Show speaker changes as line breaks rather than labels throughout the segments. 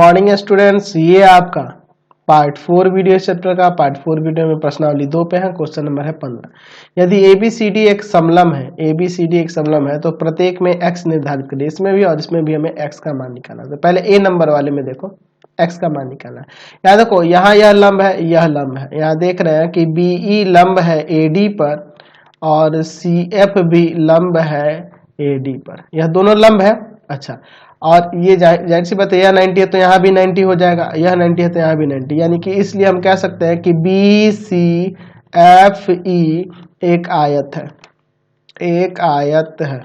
Morning students, ये आपका part 4 video chapter का पार्ट 4 वीडियो में प्रश्नावली 2 पे है। क्वेश्चन नंबर है 15। यदि ABCD एक समलंब है, ABCD एक समलंब है तो प्रत्येक में x निर्धारित करिए। इसमें भी और इसमें भी हमें x का मान निकालना है। तो पहले A नंबर वाले में देखो x का मान निकालना है। यहाँ देखो, यहाँ यह लंब है, यह लंब है। यहाँ देख रहे हैं कि BE लंब है AD पर और CF भी लंब है AD पर। यह दोनों लंब है। अच्छा, और ये जाहिर सी बात है, यह 90 है तो यहाँ भी 90 हो जाएगा, यह 90 है तो यहाँ भी 90, यानी कि इसलिए हम कह सकते हैं कि BCFE एक आयत है, एक आयत है।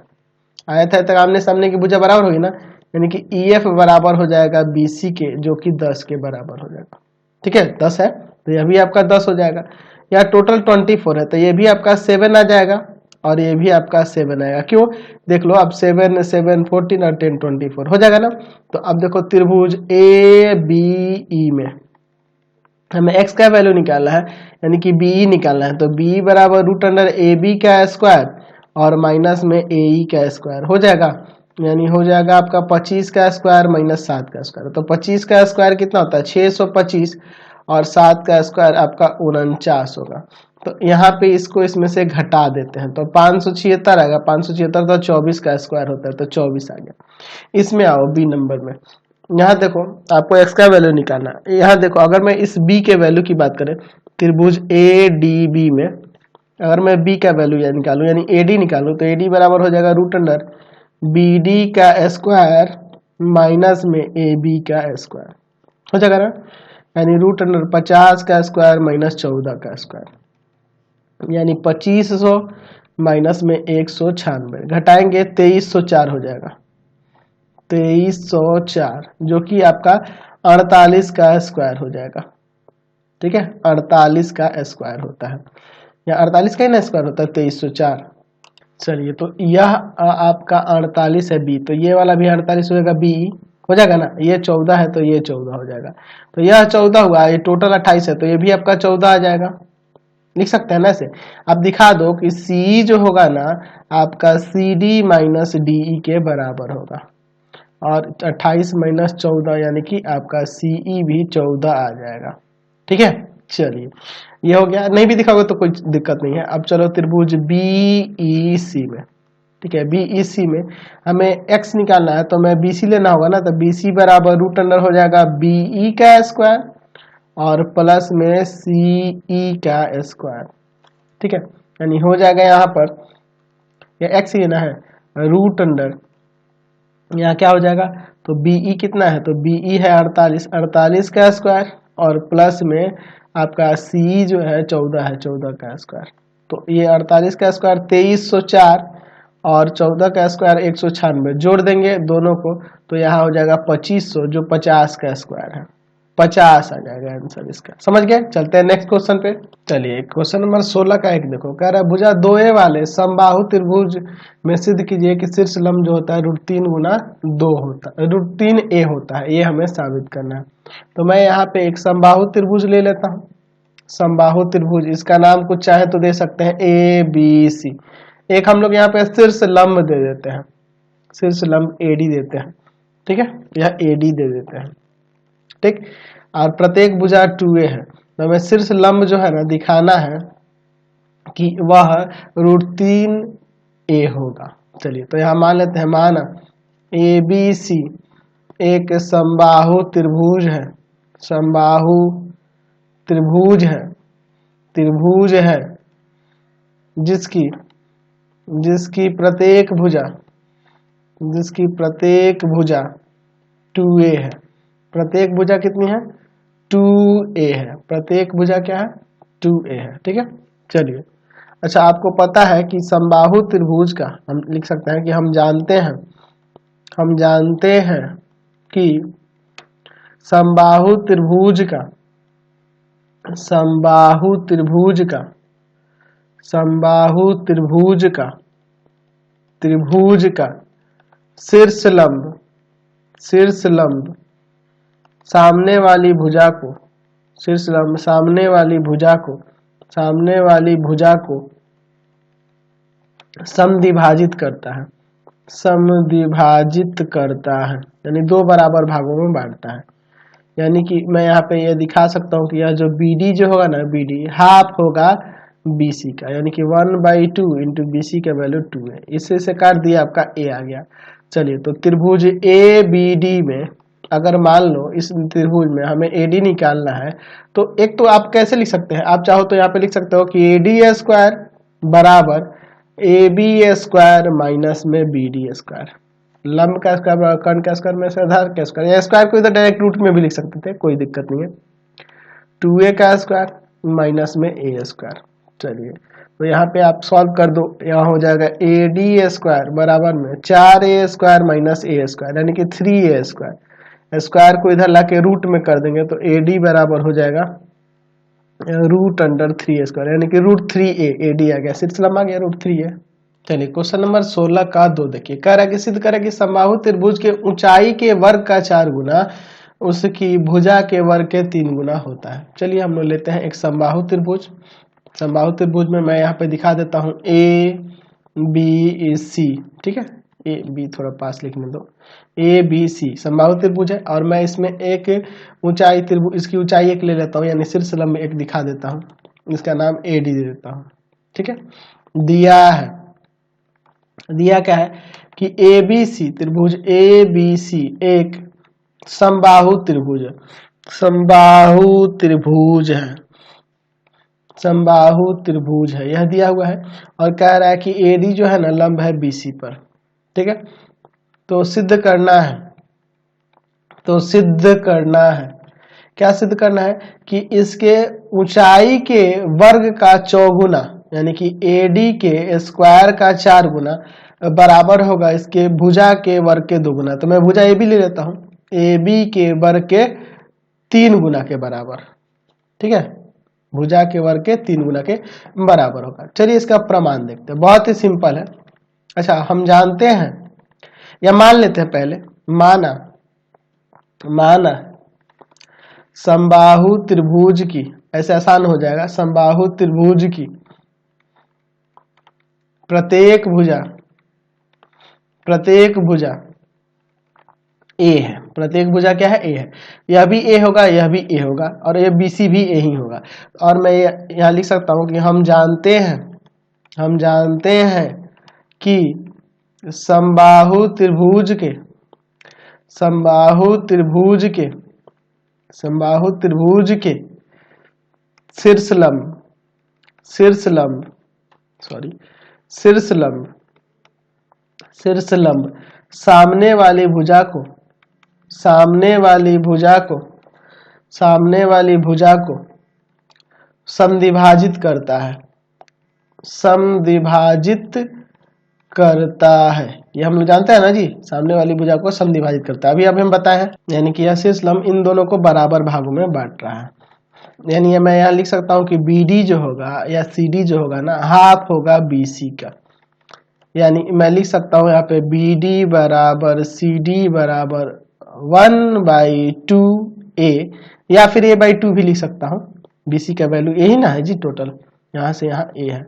आयत है तो आमने सामने की भुजा बराबर होगी ना, यानी कि EF बराबर हो जाएगा BC के, जो कि 10 के बराबर हो जाएगा। ठीक है, 10 है तो यह भी आपका 10 हो जाएगा। यह टोटल 24 है तो ये भी आपका 7 आ जाएगा और ये भी आपका 7 आएगा। क्यों? देख लो, अब 7 7 14 और 10 24 हो जाएगा ना। तो अब देखो, त्रिभुज ABE में हमें x का वैल्यू निकालना है, यानी कि BE निकालना है। तो BE बराबर रूट अंडर AB का स्क्वायर और माइनस में AE का स्क्वायर हो जाएगा, यानी हो जाएगा आपका 25 का स्क्वायर माइनस 7 का स्क्वायर। तो 25 का स्क्वायर कितना होता है? 625 और 7 का स्क्वायर आपका 49 होगा। तो यहाँ पे इसको इसमें से घटा देते हैं तो 576 आएगा। 576 तो 24 का स्क्वायर होता है तो 24 आ गया। इसमें आओ B नंबर में। यहाँ देखो, आपको x का वैल्यू निकालना है। यहाँ देखो, अगर मैं इस b के वैल्यू की बात करें, त्रिभुज ADB में अगर मैं b का वैल्यू निकालूं, यानी AD निकालूं, तो AD बराबर हो जाएगा रूट अंडर BD का स्क्वायर माइनस में AB का स्क्वायर हो जाएगा ना, यानी रूट अंडर 50 का स्क्वायर माइनस 14 का स्क्वायर, यानी 2500 माइनस में 196 घटाएंगे 2304 हो जाएगा। 2304 जो कि आपका 48 का स्क्वायर हो जाएगा। ठीक है, 48 का स्क्वायर होता है, या 48 का ही ना स्क्वायर होता है 2304। चलिए, तो यह आपका 48 है B, तो ये वाला भी 48 हो जाएगा, B हो जाएगा ना। ये 14 है तो ये 14 हो जाएगा। तो यह 14 हुआ, ये टोटल 28 है तो ये भी आपका 14 आ जाएगा। लिख सकते हैं ना ऐसे। अब दिखा दो कि C जो होगा ना आपका CD माइनस DE के बराबर होगा, और 28 माइनस 14 यानी कि आपका CE भी 14 आ जाएगा। ठीक है, चलिए ये हो गया। नहीं भी दिखाओगे तो कोई दिक्कत नहीं है। अब चलो त्रिभुज BEC में। ठीक है, BEC में हमें x निकालना है तो मैं BC लेना होगा ना, तो BC बराबर रूट अंडर हो जाएगा BE का स्क्वायर और प्लस में CE का स्क्वायर। ठीक है, यानी हो जाएगा यहाँ पर, यह x ही लेना है, रूट अंडर यहाँ क्या हो जाएगा, तो BE कितना है, तो BE है 48, 48 का स्क्वायर और प्लस में आपका CE जो है 14 है, 14 का स्क्वायर। तो ये 48 का स्क्वायर 2304 और 14 का स्क्वायर 196, जोड़ देंगे दोनों को तो यहाँ हो जाएगा 2500 जो 50 का स्क्वायर है। 50 आ जाएगा आंसर इसका। समझ गए? चलते हैं नेक्स्ट क्वेश्चन पे। चलिए, क्वेश्चन नंबर 16 का एक देखो, कह रहा है भुजा 2a वाले समबाहु त्रिभुज में सिद्ध कीजिए कि शीर्ष लंब जो होता है √3 गुना 2 होता है, √3a होता है। ये हमें साबित करना है। तो मैं यहाँ पे एक समबाहु त्रिभुज ले लेता हूँ। समबाहु त्रिभुज, इसका नाम कुछ चाहे तो दे सकते हैं ABC। एक हम लोग यहाँ पे शीर्ष लंब दे देते हैं, शीर्ष लंब AD देते हैं। ठीक है, यह AD दे देते हैं। ठीक, और प्रत्येक भुजा 2a है। तो हमें शीर्ष लंब जो है ना दिखाना है कि वह √3a होगा। चलिए, तो यहाँ मान लेते हैं, माना ABC एक समबाहु त्रिभुज है, समबाहु त्रिभुज है, त्रिभुज है जिसकी प्रत्येक भुजा 2a है। प्रत्येक भुजा कितनी है? 2a है। प्रत्येक भुजा क्या है? 2a है। ठीक है, चलिए। अच्छा, आपको पता है कि समबाहु त्रिभुज का हम लिख सकते हैं कि हम जानते हैं कि समबाहु त्रिभुज का शीर्ष लंब सामने वाली भुजा को समद्विभाजित करता है, यानी 2 बराबर भागों में बांटता है। यानी कि मैं यहाँ पे ये दिखा सकता हूँ कि यह जो BD जो होगा ना, BD हाफ होगा BC का, यानी कि 1/2 इंटू BC का वैल्यू 2 है। इससे से काट दिया, आपका A आ गया। चलिए, तो त्रिभुज ABD में अगर मान लो इस त्रिभुज में हमें AD निकालना है, तो एक तो आप कैसे लिख सकते हैं, आप चाहो तो यहाँ पे लिख सकते हो कि AD स्क्वायर बराबर AB स्क्वायर माइनस में BD स्क्वायर, लंब का स्क्वायर, कर्ण का स्क्वायर में से आधार का स्क्वायर, या स्क्वायर को इधर डायरेक्ट रूट में भी लिख सकते थे, कोई दिक्कत नहीं है। 2A का स्क्वायर माइनस में A स्क्वायर। चलिए, तो यहाँ पे आप सॉल्व कर दो, यहाँ हो जाएगा AD स्क्वायर बराबर में 4A square minus A square, यानी कि 3A स्क्वायर। स्क्वायर को इधर लाके रूट में कर देंगे तो AD बराबर हो जाएगा √3 स्क्वायर, यानी कि √3A। AD आ गया, सिलसिला आ गया √3A। चलिए, क्वेश्चन नंबर 16 का 2 देखिए, कह रहा है कि सिद्ध करें कि समबाहु त्रिभुज के ऊंचाई के वर्ग का 4 गुना उसकी भुजा के वर्ग के 3 गुना होता है। चलिए, हम लोग लेते हैं एक समबाहु त्रिभुज। समबाहु त्रिभुज में मैं यहाँ पे दिखा देता हूँ ABC, ठीक है, AB थोड़ा पास लिखने दो, ABC समबाहु त्रिभुज है, और मैं इसमें एक ऊंचाई त्रिभुज, इसकी ऊंचाई एक ले लेता हूँ, यानी शीर्ष लंब एक दिखा देता हूँ, इसका नाम AD दे देता हूँ। ठीक है, दिया क्या है कि ABC त्रिभुज ABC एक समबाहु त्रिभुज है, समबाहु त्रिभुज है, समबाहु त्रिभुज है, यह दिया हुआ है। और कह रहा है कि AD जो है ना लंब है BC पर। ठीक है, तो सिद्ध करना है, क्या सिद्ध करना है कि इसके ऊंचाई के वर्ग का चौगुना, यानी कि AD के स्क्वायर का 4 गुना बराबर होगा इसके भुजा के वर्ग के 2 गुना। तो मैं भुजा AB ले लेता हूं, AB के वर्ग के 3 गुना के बराबर। ठीक है, भुजा के वर्ग के 3 गुना के बराबर होगा। चलिए, इसका प्रमाण देखते हैं, बहुत ही सिंपल है। अच्छा, हम जानते हैं या मान लेते हैं, पहले माना समबाहु त्रिभुज की, ऐसे आसान हो जाएगा, समबाहु त्रिभुज की प्रत्येक भुजा A है। प्रत्येक भुजा क्या है? A है। यह भी A होगा, यह भी A होगा, और ये BC भी A ही होगा। और मैं यहाँ लिख सकता हूं कि हम जानते हैं कि समबाहु त्रिभुज के शीर्ष लंब सामने वाली भुजा को समद्विभाजित करता है। ये हम लोग जानते हैं ना जी, सामने वाली भुजा को समद्विभाजित करता है, अभी हम बताए हैं। यानी कि यह शीर्ष लंब इन दोनों को बराबर भागों में बांट रहा है। यानी मैं यहाँ लिख सकता हूँ कि BD जो होगा या CD जो होगा ना, हाफ होगा BC का। यानी मैं लिख सकता हूँ यहाँ पे BD बराबर CD बराबर 1/2A, या फिर A/2 भी लिख सकता हूँ। BC का वैल्यू यही ना है जी, टोटल यहाँ से यहाँ A है,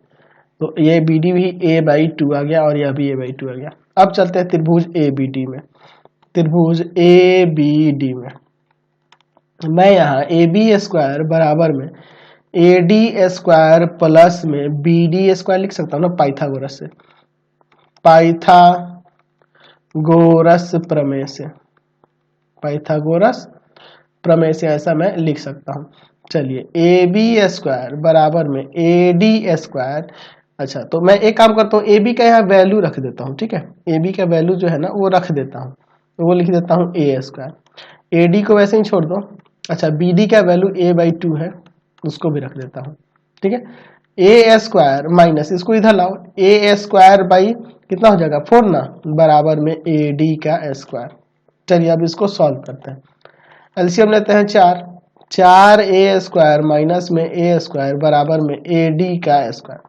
तो ये BD भी A/2 आ गया और यह भी A/2 आ गया। अब चलते हैं त्रिभुज ABD में। मैं यहाँ AB स्क्वायर बराबर में AD स्क्वायर प्लस में BD स्क्वायर लिख सकता हूँ ना, पाइथागोरस प्रमेय से ऐसा मैं लिख सकता हूँ। चलिए, AB स्क्वायर बराबर में AD स्क्वायर। अच्छा, तो मैं एक काम करता हूँ, AB का यहाँ वैल्यू रख देता हूँ। ठीक है, AB का वैल्यू जो है ना वो रख देता हूँ, तो वो लिख देता हूँ A स्क्वायर। AD को वैसे ही छोड़ दो। अच्छा, BD का वैल्यू A/2 है, उसको भी रख देता हूँ। ठीक है, A स्क्वायर माइनस, इसको इधर लाओ, A स्क्वायर बाई कितना हो जाएगा 4 ना, बराबर में AD का स्क्वायर। चलिए, अब इसको सॉल्व करते हैं। एलसीएम लेते हैं 4A स्क्वायर माइनस में A स्क्वायर बराबर में AD का स्क्वायर।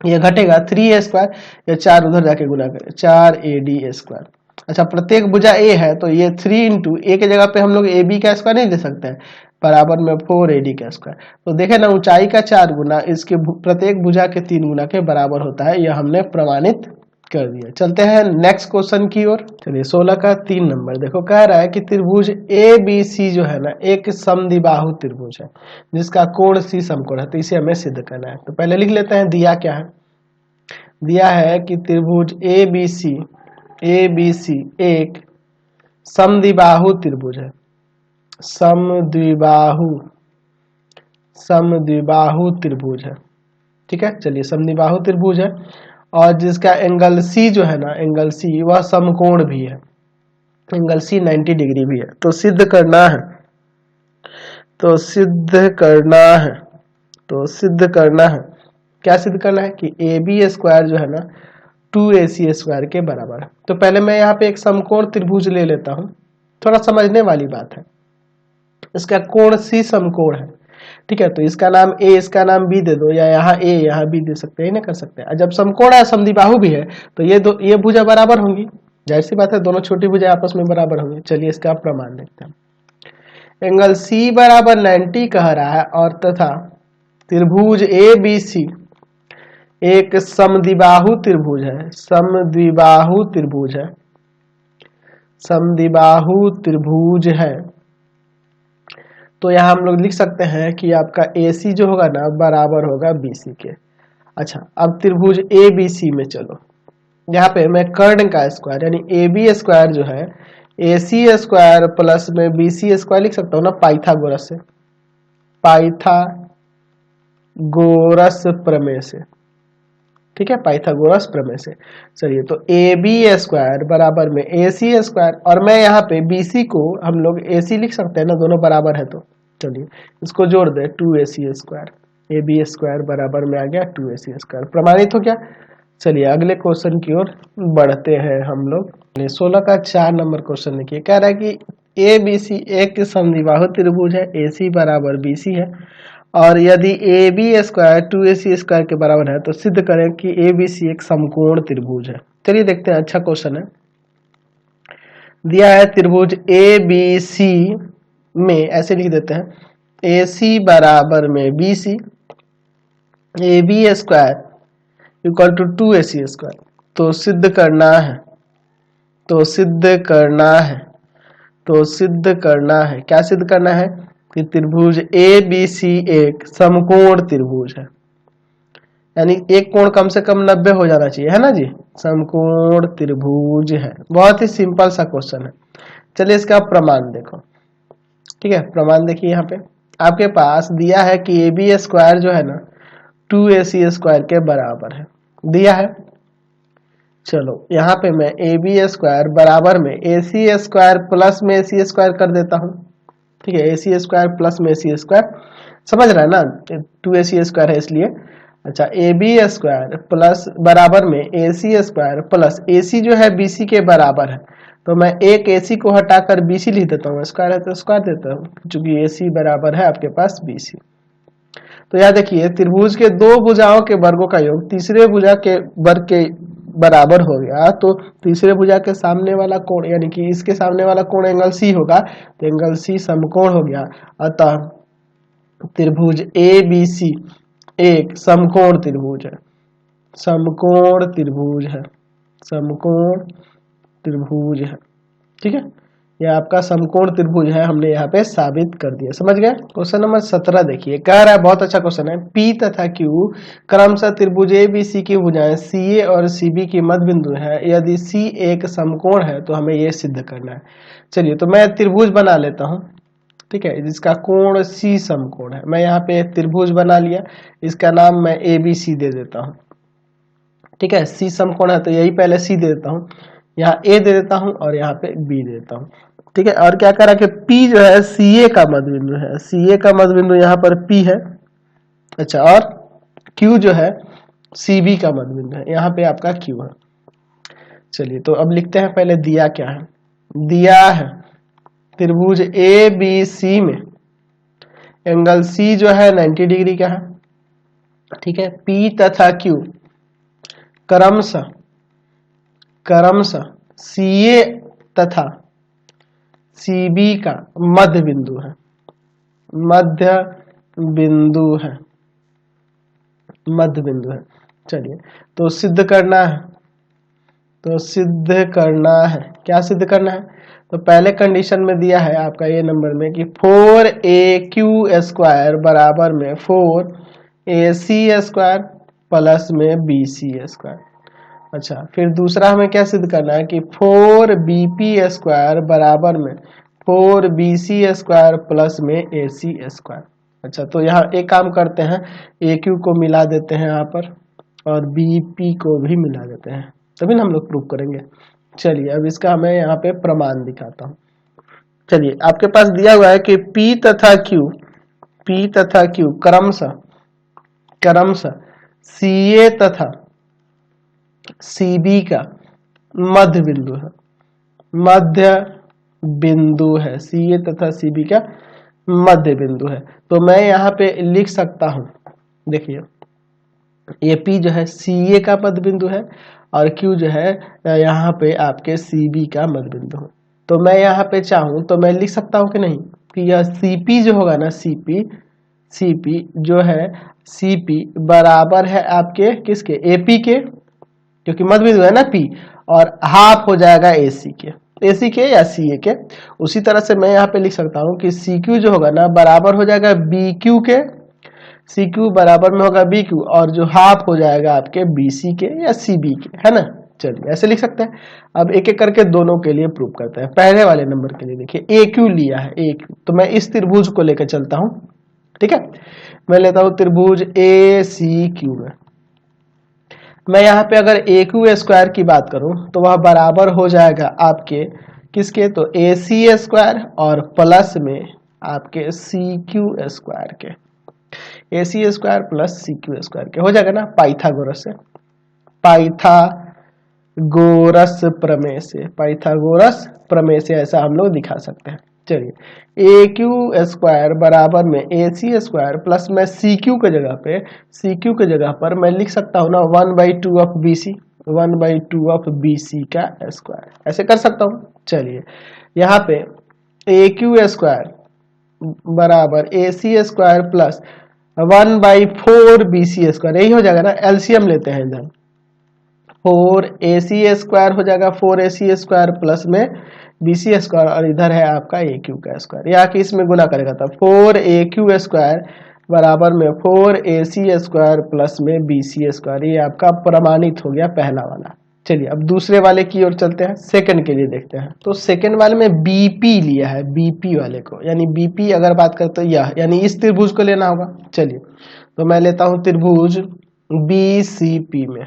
ये घटेगा 3A स्क्वायर, या 4 उधर जाके गुना करें, 4AD स्क्वायर। अच्छा, प्रत्येक भुजा A है तो ये 3 इंटू A के जगह पे हम लोग AB का स्क्वायर नहीं दे सकते हैं, बराबर में 4AD का स्क्वायर। तो देखें ना, ऊंचाई का 4 गुना इसके प्रत्येक भुजा के 3 गुना के बराबर होता है। यह हमने प्रमाणित कर दिया। चलते हैं नेक्स्ट क्वेश्चन की ओर। चलिए 16 का 3 नंबर देखो, कह रहा है कि त्रिभुज ए बी सी जो है ना एक समद्विबाहु त्रिभुज है जिसका कोण सी समकोण है, तो इसे हमें सिद्ध करना है। तो पहले लिख लेते हैं दिया क्या है। दिया है कि त्रिभुज ए बी सी एक समद्विबाहु त्रिभुज है, समद्विबाहु त्रिभुज है। ठीक है, चलिए समद्विबाहु त्रिभुज है और जिसका एंगल सी जो है ना, एंगल सी वह समकोण भी है, एंगल सी 90 डिग्री भी है। तो सिद्ध करना है, तो सिद्ध करना है क्या सिद्ध करना है कि ए बी स्क्वायर जो है ना 2AC स्क्वायर के बराबर है। तो पहले मैं यहाँ पे एक समकोण त्रिभुज ले लेता हूँ, थोड़ा समझने वाली बात है। इसका कोण सी समकोण है, ठीक है, तो इसका नाम ए इसका नाम बी दे दो, या यहाँ ए यहाँ बी दे सकते हैं, ना कर सकते हैं। जब समकोण है समद्विबाहु भी है तो ये भुजा बराबर होंगी, जाहिर सी बात है दोनों छोटी भुजा आपस में बराबर होंगी। चलिए इसका प्रमाण देखते हैं। एंगल सी बराबर 90 कह रहा है और तथा त्रिभुज ए बी सी एक समद्विबाहु त्रिभुज है, समद्विबाहु त्रिभुज है। तो यहाँ हम लोग लिख सकते हैं कि आपका AC जो होगा ना बराबर होगा BC के। अच्छा, अब त्रिभुज ABC में चलो, यहाँ पे मैं कर्ण का स्क्वायर यानी AB स्क्वायर जो है AC स्क्वायर प्लस में BC स्क्वायर लिख सकता हूँ ना पाइथागोरस प्रमेय से। ठीक है, पाइथागोरस प्रमेय से। चलिए तो AB स्क्वायर बराबर में AC स्क्वायर, और मैं यहाँ पे BC को हम लोग AC लिख सकते हैं ना, दोनों बराबर है। तो चलिए इसको जोड़ दे 2AC स्क्वायर, AB स्क्वायर बराबर में आ गया 2AC स्क्वायर, प्रमाणित हो गया। चलिए अगले क्वेश्चन की ओर बढ़ते हैं हम लोग। 16 का 4 नंबर क्वेश्चन देखिए, कह रहा है कि ABC एक समद्विबाहु त्रिभुज है, AC बराबर BC है, और यदि AB स्क्वायर 2AC स्क्वायर के बराबर है तो सिद्ध करें कि ABC एक समकोण त्रिभुज है। चलिए देखते हैं, अच्छा क्वेश्चन है। दिया है त्रिभुज ABC में ऐसे लिख देते हैं, AC बराबर में BC, AB square equal to 2AC square. तो सिद्ध करना है, क्या सिद्ध करना है कि त्रिभुज ABC एक समकोण त्रिभुज है, यानी एक कोण कम से कम 90 हो जाना चाहिए, है ना जी, समकोण त्रिभुज है। बहुत ही सिंपल सा क्वेश्चन है। चलिए इसका प्रमाण देखो। ठीक है, प्रमाण देखिए, यहाँ पे आपके पास दिया है कि AB स्क्वायर जो है ना 2AC स्क्वायर के बराबर है, दिया है। चलो यहाँ पे मैं AB स्क्वायर बराबर में AC स्क्वायर प्लस में AC स्क्वायर कर देता हूँ। ठीक है, AC स्क्वायर प्लस में AC स्क्वायर, समझ रहा है ना, 2AC स्क्वायर है इसलिए। अच्छा, AB स्क्वायर प्लस बराबर में AC स्क्वायर प्लस AC जो है BC के बराबर है, तो मैं एक AC को हटाकर BC लिख देता हूँ, स्क्वायर है तो स्क्वायर देता हूँ, चूंकि AC बराबर है आपके पास BC। तो याद देखिए त्रिभुज के दो भुजाओं के वर्गों का योग तीसरे भुजा के वर्ग के बराबर हो गया, तो तीसरे भुजा के सामने वाला कोण यानी कि इसके सामने वाला कोण एंगल C होगा, तो एंगल C समकोण हो गया। अतः त्रिभुज ABC एक समकोण त्रिभुज है, ठीक है, यह आपका समकोण त्रिभुज है, हमने यहाँ पे साबित कर दिया। समझ गए। क्वेश्चन नंबर 17 देखिए, कह रहा है, बहुत अच्छा क्वेश्चन है, P तथा Q क्रमशः त्रिभुज ABC की भुजाएं CA और CB की मध्य बिंदु है, यदि C एक समकोण है तो हमें ये सिद्ध करना है। चलिए तो मैं त्रिभुज बना लेता हूँ, ठीक है, जिसका कोण C समकोण है। मैं यहाँ पे त्रिभुज बना लिया, इसका नाम मैं ABC दे देता हूँ। ठीक है, C समकोण है तो यही पहले C दे देता हूँ, यहाँ A दे देता हूँ और यहाँ पे B दे देता हूँ। ठीक है, और क्या करा कि P जो है CA का मध्य बिंदु है, CA का मध्य बिंदु यहाँ पर P है। अच्छा, और Q जो है CB का मध्य बिंदु है, यहाँ पे आपका Q है। चलिए तो अब लिखते हैं, पहले दिया क्या है। दिया है त्रिभुज ABC में एंगल C जो है 90 डिग्री का है। ठीक है, P तथा Q क्रमशः CA तथा CB का मध्य बिंदु है। चलिए तो सिद्ध करना है तो सिद्ध करना है, क्या सिद्ध करना है? तो पहले कंडीशन में दिया है आपका ये नंबर में कि 4AQ स्क्वायर बराबर में 4AC स्क्वायर प्लस में BC स्क्वायर। अच्छा, फिर दूसरा हमें क्या सिद्ध करना है कि 4BP स्क्वायर बराबर में 4BC स्क्वायर प्लस में AC स्क्वायर। अच्छा, तो यहाँ एक काम करते हैं, AQ को मिला देते हैं यहाँ पर और BP को भी मिला देते हैं, तभी ना हम लोग प्रूव करेंगे। चलिए अब इसका मैं यहाँ पे प्रमाण दिखाता हूँ। चलिए, आपके पास दिया हुआ है कि P तथा Q क्रमशः CA तथा CB का मध्य बिंदु है, CA तथा CB का मध्य बिंदु है। तो मैं यहाँ पे लिख सकता हूँ, देखिए ये P जो है CA का मध्य बिंदु है और Q जो है यहाँ पे आपके CB का मध्य बिंदु है। तो मैं यहाँ पे चाहूँ तो मैं लिख सकता हूँ कि नहीं कि यह CP जो होगा ना, CP जो है CP बराबर है आपके किसके, AP के, क्योंकि मध्य बिंदु है ना P, और हाफ हो जाएगा AC के या CA के। उसी तरह से मैं यहाँ पे लिख सकता हूँ कि CQ जो होगा ना बराबर हो जाएगा BQ के, CQ बराबर में होगा BQ और जो हाफ हो जाएगा आपके BC के या CB के, है ना। चलिए ऐसे लिख सकते हैं। अब एक एक करके दोनों के लिए प्रूव करते हैं। पहले वाले नंबर के लिए देखिए AQ लिया है, AQ, तो मैं इस त्रिभुज को लेकर चलता हूँ, ठीक है। मैं लेता हूँ त्रिभुज ACQ में। मैं यहाँ पे अगर AQ स्क्वायर की बात करूं तो वह बराबर हो जाएगा आपके किसके, तो AC स्क्वायर और प्लस में आपके CQ स्क्वायर के, AC square plus CQ square के हो जाएगा ना, पाइथागोरस प्रमेय से ऐसा हम लोग दिखा सकते हैं। चलिए AQ स्क्वायर बराबर में AC स्क्वायर प्लस में CQ के जगह पर मैं लिख सकता हूँ ना 1/2 ऑफ BC का स्क्वायर, ऐसे कर सकता हूँ। चलिए यहाँ पे AQ स्क्वायर बराबर AC square plus 1/4 BC square, यही हो जाएगा ना। एलसीएम लेते हैं इधर, 4AC स्क्वायर हो जाएगा 4AC स्क्वायर प्लस में BC स्क्वायर और इधर है आपका AQ का स्क्वायर, यहाँ की इसमें गुना करेगा तब 4AQ स्क्वायर बराबर में 4AC स्क्वायर प्लस में BC स्क्वायर। ये आपका प्रमाणित हो गया पहला वाला। चलिए अब दूसरे वाले की ओर चलते हैं, सेकंड के लिए देखते हैं। तो सेकंड वाले में BP लिया है, BP वाले को, यानी BP अगर बात करते तो यह, यानी इस त्रिभुज को लेना होगा। चलिए तो मैं लेता हूं त्रिभुज BCP में,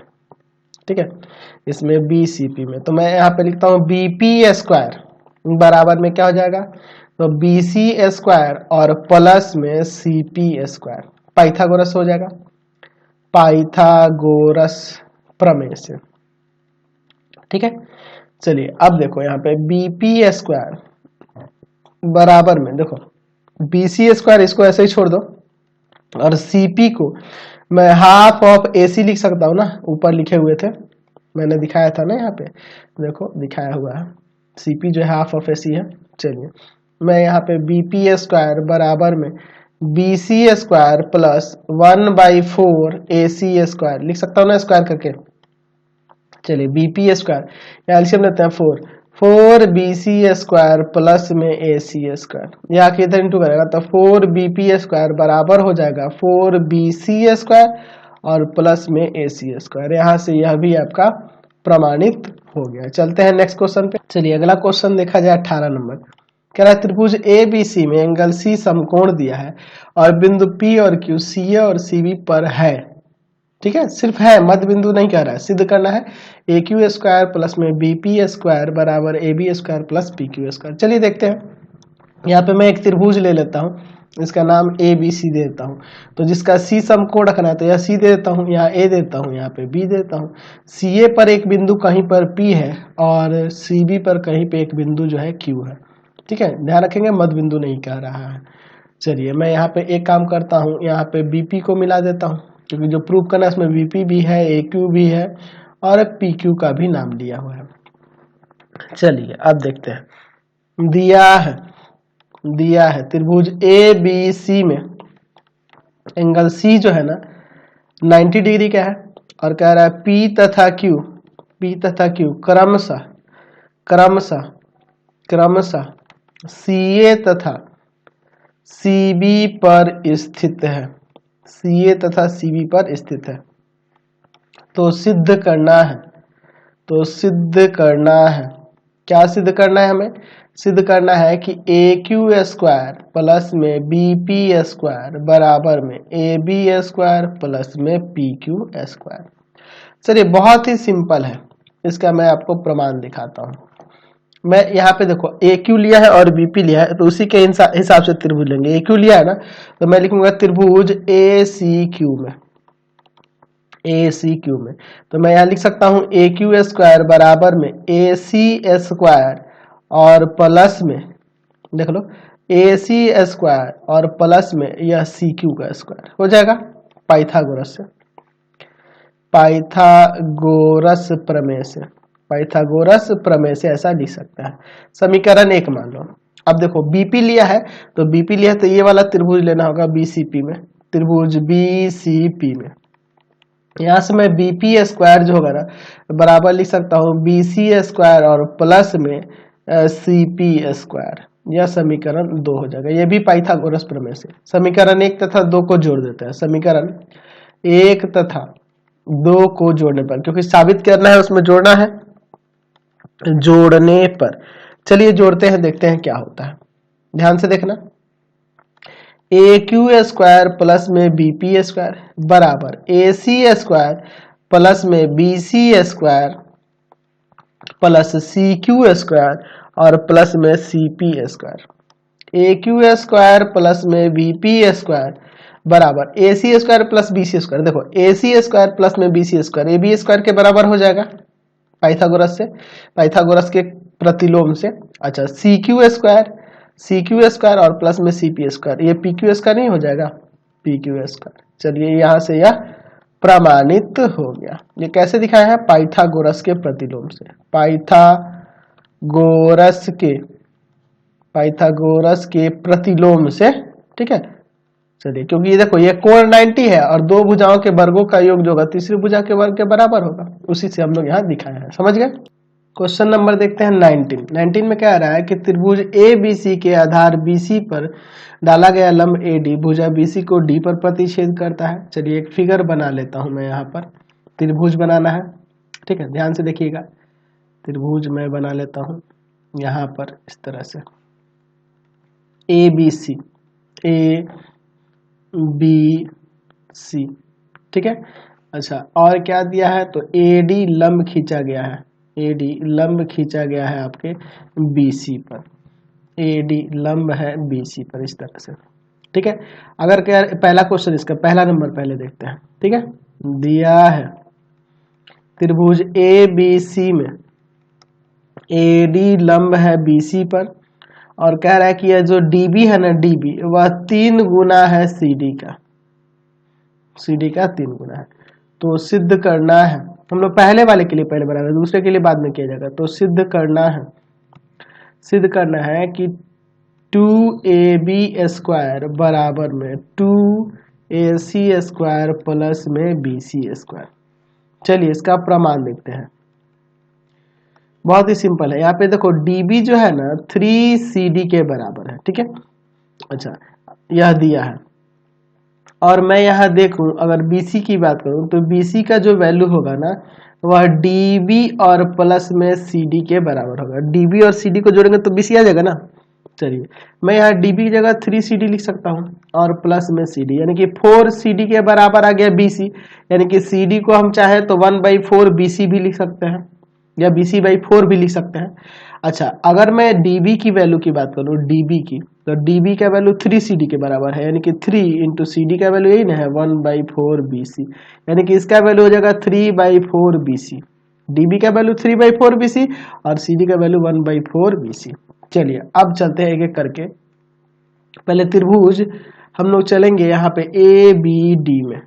ठीक है, इसमें BCP में। तो मैं यहाँ पे लिखता हूँ BP स्क्वायर बराबर में क्या हो जाएगा, तो BC स्क्वायर और प्लस में CP स्क्वायर, पाइथागोरस हो जाएगा, पाइथागोरस प्रमेय से, ठीक है। चलिए अब देखो यहाँ पे BP स्क्वायर बराबर में, देखो BC स्क्वायर इसको ऐसे ही छोड़ दो और CP को मैं हाफ ऑफ AC लिख सकता हूँ ना, ऊपर लिखे हुए थे, मैंने दिखाया था ना, यहाँ पे देखो दिखाया हुआ है, CP जो है हाफ ऑफ AC है। चलिए मैं यहाँ पे BP स्क्वायर बराबर में BC square plus 1/4 AC square लिख सकता हूँ ना, स्क्वायर करके। चलिए BP स्क्वायर एलसीएम लेते हैं 4 BC स्क्वायर प्लस में AC स्क्वायर, यहाँ के इधर इंटू करेगा तो 4 BP स्क्वायर बराबर हो जाएगा 4 BC स्क्वायर और प्लस में AC स्क्वायर। यहाँ से यह भी आपका प्रमाणित हो गया। चलते हैं नेक्स्ट क्वेश्चन पे। चलिए अगला क्वेश्चन देखा जाए 18 नंबर, कह रहा है त्रिभुज ABC में एंगल C समकोण दिया है और बिंदु P और Q CA और CB पर है, ठीक है, सिर्फ है, मध्य बिंदु नहीं कह रहा है। सिद्ध करना है AQ स्क्वायर प्लस में BP स्क्वायर बराबर AB square plus PQ square. चलिए देखते हैं, यहाँ पे मैं एक त्रिभुज ले लेता हूँ, इसका नाम ABC दे देता हूँ। तो जिसका C समकोण रखना है तो यह C दे देता हूँ, यहाँ A देता हूँ, यहाँ पे B देता हूँ। CA पर एक बिंदु कहीं पर P है और CB पर कहीं पे एक बिंदु जो है Q है, ठीक है, ध्यान रखेंगे मध्य बिंदु नहीं कह रहा है। चलिए मैं यहाँ पे एक काम करता हूँ, यहाँ पे BP को मिला देता हूँ, क्योंकि जो प्रूव करना है उसमें BP भी है, AQ भी है और PQ का भी नाम लिया हुआ है। चलिए अब देखते हैं, दिया है त्रिभुज ABC में एंगल C जो है ना 90 डिग्री का है और कह रहा है P तथा Q P तथा Q क्रमशः क्रमशः क्रमशः CA तथा CB पर स्थित है, CA तथा CB पर स्थित है। तो सिद्ध करना है, तो सिद्ध करना है, क्या सिद्ध करना है हमें? सिद्ध करना है कि AQ स्क्वायर प्लस में BP स्क्वायर बराबर में AB स्क्वायर प्लस में PQ स्क्वायर। चलिए बहुत ही सिंपल है, इसका मैं आपको प्रमाण दिखाता हूँ। मैं यहाँ पे देखो AQ लिया है और BP लिया है, तो उसी के हिसाब से त्रिभुज लेंगे। AQ लिया है ना, तो मैं लिखूंगा त्रिभुज ACQ में, ACQ में। तो मैं यहाँ लिख सकता हूँ AQ स्क्वायर बराबर में AC स्क्वायर और प्लस में, देख लो AC स्क्वायर और प्लस में यह CQ का स्क्वायर हो जाएगा पाइथागोरस से, पाइथागोरस प्रमेय से, पाइथागोरस प्रमेय से ऐसा लिख सकता है। समीकरण 1 मान लो। अब देखो BP लिया है, तो BP लिया है तो ये वाला त्रिभुज लेना होगा BCP में, त्रिभुज BCP में। यहाँ से मैं BP स्क्वायर जो होगा ना बराबर लिख सकता हूँ BC स्क्वायर और प्लस में CP स्क्वायर। यह समीकरण 2 हो जाएगा, यह भी पाइथागोरस प्रमेय से। समीकरण 1 तथा 2 को जोड़ देते हैं, समीकरण 1 तथा 2 को जोड़ने पर, क्योंकि साबित करना है उसमें जोड़ना है, जोड़ने पर चलिए जोड़ते हैं, देखते हैं क्या होता है। ध्यान से देखना, AQ स्क्वायर प्लस में BP स्क्वायर बराबर AC स्क्वायर प्लस में BC square plus CQ square और प्लस में CP square. AQ square plus में BP स्क्वायर बराबर AC square plus BC square. देखो AC स्क्वायर प्लस में BC स्क्वायर AB स्क्वायर के बराबर हो जाएगा पाइथागोरस से, पाइथागोरस के प्रतिलोम से। अच्छा CQ स्क्वायर और प्लस में CP स्क्वायर, ये PQ स्क्वायर नहीं हो जाएगा, PQ स्क्वायर। चलिए यहाँ से यह प्रमाणित हो गया। ये कैसे दिखाया है? पाइथागोरस के प्रतिलोम से, पाइथागोरस के प्रतिलोम से, ठीक है। चलिए क्योंकि ये देखो ये कोण 90 है और दो भुजाओं के वर्गों का योग जो होगा तीसरी भुजा के वर्ग के बराबर होगा, उसी से हम लोग यहाँ दिखाया है। समझ गए? क्वेश्चन नंबर देखते हैं 19 में क्या आ रहा है कि त्रिभुज ABC के आधार BC पर डाला गया लंब AD भुजा BC को D पर प्रतिच्छेद करता है। चलिए एक फिगर बना लेता हूं मैं, यहाँ पर त्रिभुज बनाना है, ठीक है। ध्यान से देखिएगा, त्रिभुज मैं बना लेता हूं यहाँ पर इस तरह से ABC, ठीक है। अच्छा और क्या दिया है? तो AD लंब खींचा गया है, AD लंब खींचा गया है आपके BC पर, AD लंब है BC पर इस तरह से, ठीक है। अगर क्या पहला क्वेश्चन, इसका पहला नंबर पहले देखते हैं, ठीक है। दिया है त्रिभुज ABC में AD लंब है BC पर और कह रहा है कि यह जो DB है ना, DB वह 3 गुना है CD का, CD का 3 गुना है। तो सिद्ध करना है, हम लोग पहले वाले के लिए पहले बनाएंगे, दूसरे के लिए बाद में किया जाएगा। तो सिद्ध करना है कि 2AB स्क्वायर बराबर में 2AC स्क्वायर प्लस में BC स्क्वायर। चलिए इसका प्रमाण देखते हैं, बहुत ही सिंपल है। यहाँ पे देखो DB जो है ना 3CD के बराबर है, ठीक है। अच्छा यह दिया है और मैं यहाँ देखूं अगर BC की बात करूं तो BC का जो वैल्यू होगा ना वह DB और प्लस में CD के बराबर होगा। DB और CD को जोड़ेंगे तो BC आ जाएगा ना। चलिए मैं यहाँ DB की जगह 3CD लिख सकता हूँ और प्लस में CD, यानी कि 4CD के बराबर आ गया BC, यानी कि CD को हम चाहे तो 1/4 BC भी लिख सकते हैं या BC/4 भी लिख सकते हैं। अच्छा अगर मैं DB की वैल्यू की बात करूँ, DB की, तो DB का वैल्यू 3CD के बराबर है, यानी कि 3 इंटू CD का वैल्यू यही ना है 1/4 BC, यानी कि इसका वैल्यू हो जाएगा 3/4 BC। DB का वैल्यू 3/4 BC और CD का वैल्यू 1/4 BC। चलिए अब चलते हैं एक एक करके। पहले त्रिभुज हम लोग चलेंगे यहाँ पे ABD में,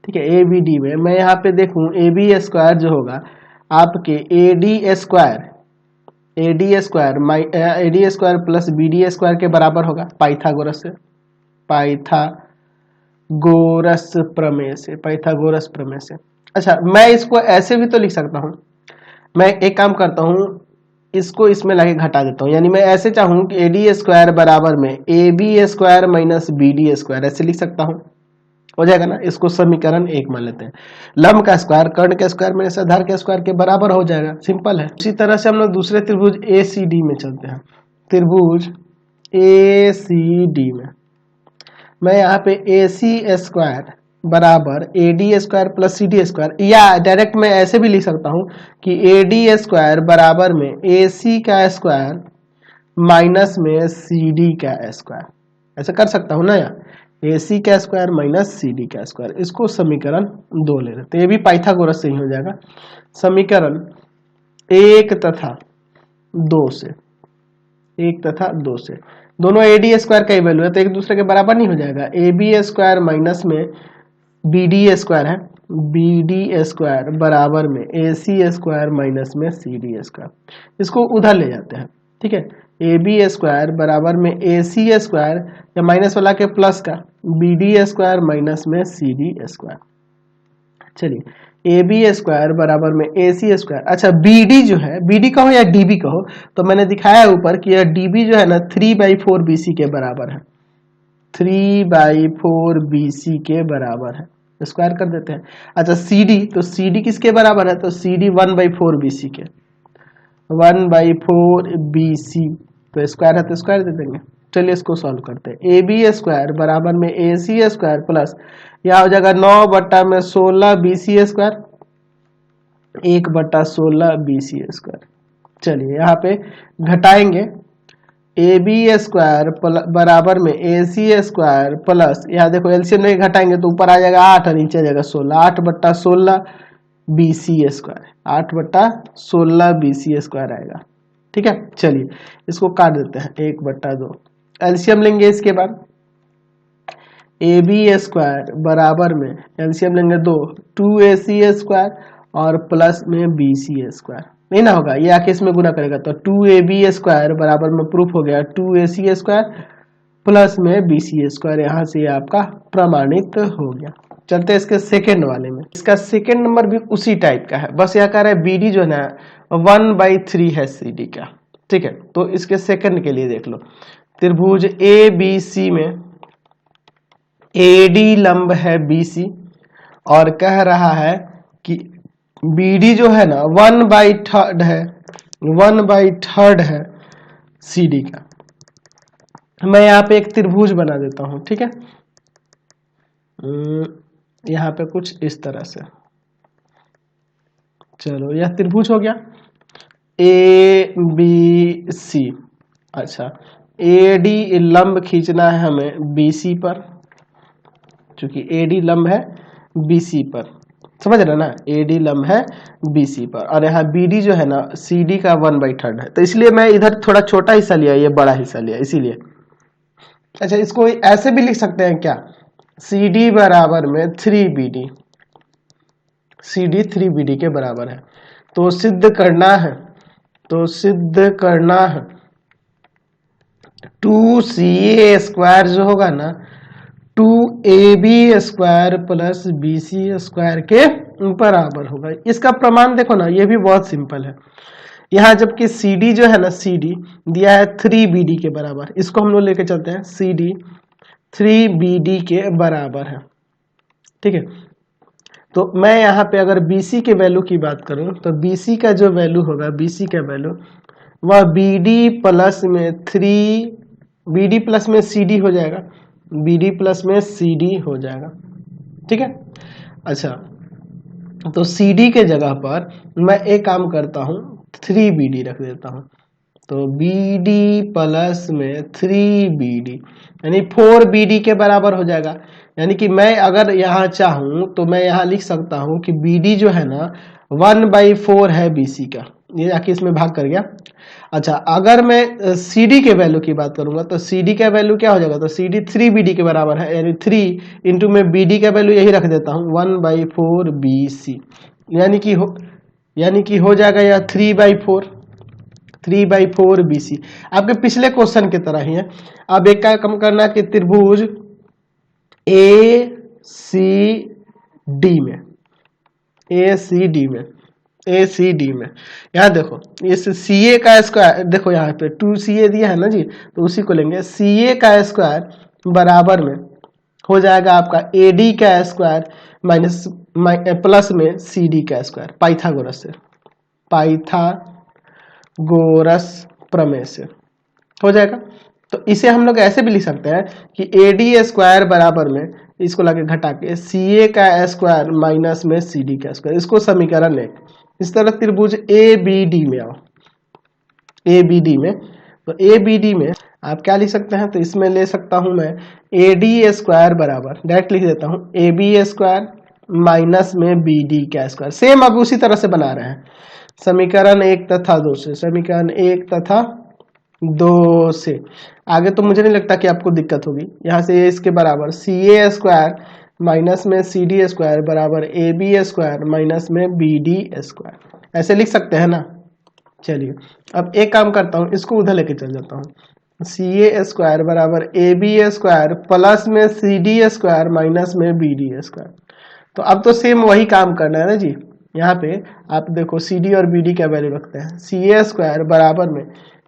ठीक है। ABD में मैं यहाँ पे देखूं AB स्क्वायर जो होगा आपके AD square plus BD square के बराबर होगा पाइथागोरस प्रमेय से। अच्छा मैं इसको ऐसे भी तो लिख सकता हूँ मैं एक काम करता हूँ, इसको इसमें लाके घटा देता हूँ, यानी मैं ऐसे चाहूँ कि AD स्क्वायर बराबर में AB square minus BD square, ऐसे लिख सकता हूँ, हो जाएगा ना। इसको समीकरण 1 मान लेते हैं। लंब का स्क्वायर कर्ण के स्क्वायर माइनस आधार के स्क्वायर के बराबर हो जाएगा, सिंपल है। इसी तरह से हम लोग दूसरे त्रिभुज ACD में चलते हैं। त्रिभुज ACD में मैं यहाँ पे AC स्क्वायर बराबर AD square plus CD square, या डायरेक्ट मैं ऐसे भी लिख सकता हूँ कि AD स्क्वायर बराबर में AC का स्क्वायर माइनस में CD का स्क्वायर, ऐसा कर सकता हूँ ना यार। AC का स्क्वायर माइनस CD का स्क्वायर, इसको समीकरण 2 ले लेते हैं। ये भी पाइथागोरस से ही हो जाएगा। समीकरण 1 तथा 2 से, 1 तथा 2 से दोनों AD स्क्वायर का ही वैल्यू है तो एक दूसरे के बराबर नहीं हो जाएगा। AB स्क्वायर माइनस में BD स्क्वायर है, BD स्क्वायर बराबर में AC स्क्वायर माइनस में CD स्क्वायर, इसको उधर ले जाते हैं, ठीक है। AB स्क्वायर बराबर में AC स्क्वायर या माइनस वाला के प्लस का BD स्क्वायर माइनस में CD स्क्वायर। चलिए AB स्क्वायर बराबर में AC स्क्वायर, अच्छा BD जो है, BD कहो या DB कहो, तो मैंने दिखाया ऊपर कि यह DB जो है ना 3/4 BC के बराबर है, 3/4 BC के बराबर है, स्क्वायर कर देते हैं। अच्छा CD, तो CD किसके बराबर है, तो CD 1/4 BC के, 1/4 BC, तो स्क्वायर है तो स्क्वायर दे देंगे। चलिए इसको सॉल्व करते हैं। AB स्क्वायर बराबर में AC स्क्वायर प्लस यह हो जाएगा 9/16 BC स्क्वायर, 1/16 BC स्क्वायर। चलिए यहाँ पे घटाएंगे, AB स्क्वायर बराबर में AC स्क्वायर प्लस, यहाँ देखो एलसीएम नहीं घटाएंगे तो ऊपर आ जाएगा 8 और नीचे आ जाएगा 16, 8/16 BC स्क्वायर, 8/16 BC स्क्वायर आएगा, ठीक है। चलिए इसको काट देते हैं, 1/2 एलसीएम लेंगे। इसके बाद AB स्क्वायर बराबर में एलसीएम लेंगे 2AC स्क्वायर और प्लस में BC स्क्वायर, नहीं ना होगा, ये आके इसमें गुना करेगा तो 2AB स्क्वायर बराबर में प्रूफ हो गया 2AC स्क्वायर प्लस में BC स्क्वायर, यहाँ से आपका प्रमाणित हो गया। चलते हैं इसके सेकेंड वाले में। इसका सेकेंड नंबर भी उसी टाइप का है, बस यहाँ कह रहा है BD जो है ना 1/3 है CD का, ठीक है। तो इसके सेकंड के लिए देख लो, त्रिभुज ABC में AD लंब है BC और कह रहा है कि BD जो है ना 1/3 है, 1/3 है CD का। मैं यहाँ पे एक त्रिभुज बना देता हूं, ठीक है। यहाँ पे कुछ इस तरह से, चलो यह त्रिभुज हो गया ABC। अच्छा AD लंब खींचना है हमें BC पर, चूंकि AD लंब है BC पर, समझ रहे ना, AD लंब है BC पर और यहाँ BD जो है ना CD का 1/3 है, तो इसलिए मैं इधर थोड़ा छोटा हिस्सा लिया, ये बड़ा हिस्सा लिया इसीलिए। अच्छा इसको ऐसे भी लिख सकते हैं क्या, CD बराबर में 3BD, CD 3BD के बराबर है। तो सिद्ध करना है, तो सिद्ध करना है 2CA स्क्वायर जो होगा ना 2AB square plus BC square के बराबर होगा। इसका प्रमाण देखो ना, ये भी बहुत सिंपल है। यहाँ जबकि CD जो है ना, CD दिया है 3BD के बराबर, इसको हम लोग लेके चलते हैं CD 3BD के बराबर है, ठीक है। तो मैं यहाँ पे अगर BC के वैल्यू की बात करूं तो BC का जो वैल्यू होगा, BC का वैल्यू वह BD प्लस में 3BD प्लस में CD हो जाएगा, BD प्लस में CD हो जाएगा, ठीक है। अच्छा तो CD के जगह पर मैं एक काम करता हूं 3BD रख देता हूं, तो BD प्लस में 3BD यानी 4BD के बराबर हो जाएगा। यानी कि मैं अगर यहाँ चाहूं तो मैं यहाँ लिख सकता हूं कि BD जो है ना 1/4 है BC का, ये जाके इसमें भाग कर गया। अच्छा अगर मैं CD के वैल्यू की बात करूंगा तो CD का वैल्यू क्या हो जाएगा, तो CD 3BD के बराबर है, यानी 3 इंटू में BD का वैल्यू यही रख देता हूँ 1/4 BC, यानी कि हो जाएगा यह 3/4 BC। आपके पिछले क्वेश्चन की तरह ही है। अब एक का कम करना कि त्रिभुज ACD में ए सी डी में। यहाँ देखो इस सी ए का स्क्वायर, देखो यहाँ पे 2CA दिया है ना जी, तो उसी को लेंगे। CA का स्क्वायर बराबर में हो जाएगा आपका AD का स्क्वायर माइनस प्लस में CD का स्क्वायर, पाइथागोरस से, पाइथागोरस प्रमेय से हो जाएगा। तो इसे हम लोग ऐसे भी लिख सकते हैं कि AD स्क्वायर बराबर में इसको लाके घटा के CA का स्क्वायर माइनस में CD का स्क्वायर, इसको समीकरण 1। इस तरह त्रिभुज ABD में आओ, ABD में, तो ABD में आप क्या लिख सकते हैं, तो इसमें ले सकता हूं मैं AD स्क्वायर बराबर, डायरेक्ट लिख देता हूं AB स्क्वायर माइनस में BD का स्क्वायर। सेम अब उसी तरह से बना रहे हैं समीकरण 1 तथा 2 से, समीकरण 1 तथा 2 से। आगे तो मुझे नहीं लगता कि आपको दिक्कत होगी। यहाँ से इसके बराबर CA स्क्वायर माइनस में CD स्क्वायर बराबर AB स्क्वायर माइनस में BD स्क्वायर, ऐसे लिख सकते हैं ना। चलिए अब एक काम करता हूँ, इसको उधर लेके चल जाता हूँ। CA स्क्वायर बराबर AB स्क्वायर प्लस में CD स्क्वायर माइनस में BD स्क्वायर। तो अब तो सेम वही काम करना है ना जी। यहाँ पे आप देखो CD और BD का वैल्यू रखते हैं। CA स्क्वायर बराबर में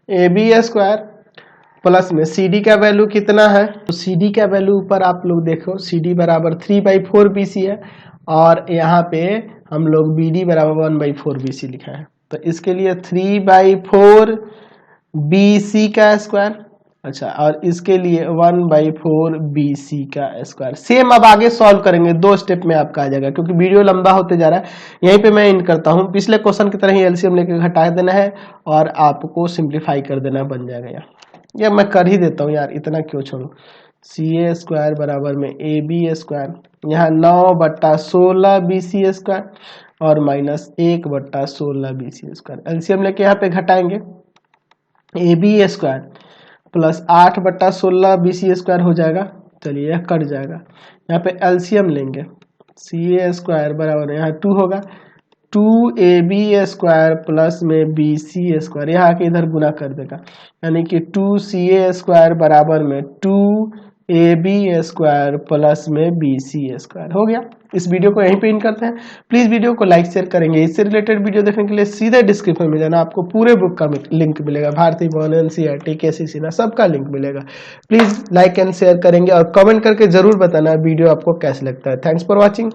AB स्क्वायर प्लस में CD का वैल्यू कितना है, तो CD का वैल्यू ऊपर आप लोग देखो, CD बराबर 3/4 BC है, और यहाँ पे हम लोग BD बराबर 1/4 BC लिखा है। तो इसके लिए 3/4 BC का स्क्वायर, अच्छा, और इसके लिए 1/4 BC का स्क्वायर। सेम अब आगे सॉल्व करेंगे, 2 स्टेप में आपका आ जाएगा, क्योंकि वीडियो लंबा होते जा रहा है। यहीं पे मैं इन करता हूँ, पिछले क्वेश्चन की तरह ही एलसीएम लेके घटा देना है और आपको सिंप्लीफाई कर देना, बन जाएगा यार। या मैं कर ही देता हूँ यार, इतना क्यों छोड़ू। CA स्क्वायर बराबर में AB स्क्वायर, यहाँ 9/16 BC स्क्वायर और माइनस 1/16 BC स्क्वायर। एलसीएम लेके यहाँ पे घटाएंगे, AB square plus 8/16 BC square हो जाएगा। चलिए यह कट जाएगा। यहाँ पे एलसीएम लेंगे, CA स्क्वायर बराबर यहाँ 2 होगा, 2AB स्क्वायर प्लस में BC स्क्वायर, यहाँ आके इधर गुना कर देगा, यानी कि 2CA स्क्वायर बराबर में 2AB स्क्वायर प्लस में BC स्क्वायर हो गया। इस वीडियो को यहीं पे इन करते हैं। प्लीज वीडियो को लाइक शेयर करेंगे। इससे रिलेटेड वीडियो देखने के लिए सीधे डिस्क्रिप्शन में जाना, आपको पूरे बुक का लिंक मिलेगा, भारतीय भवन, NCERT, KCC सबका लिंक मिलेगा। प्लीज लाइक एंड शेयर करेंगे और कमेंट करके जरूर बताना वीडियो आपको कैसा लगता है। Thanks for watching.